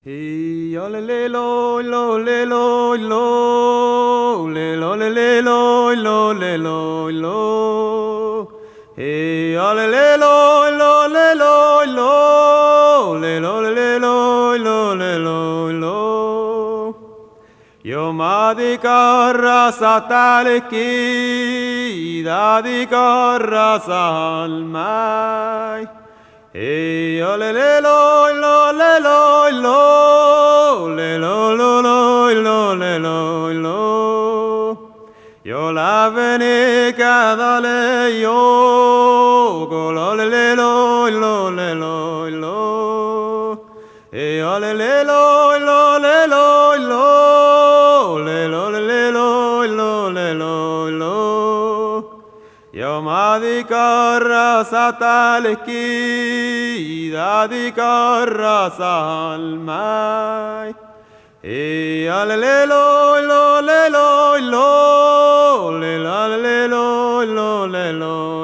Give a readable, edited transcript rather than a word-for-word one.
Hey, ole le lo le lo le lo le lo lo. Hey, ole le lo le lo le lo. Yo madi carra satalki, dadi carra salmai. Hey, ole le lo le lo le lo. Yo la vene cada le yo, go le lo le lo. Hey, ole le lo le lo. Yo madi carra satalki, dadi carra salmai. E ale lo le lo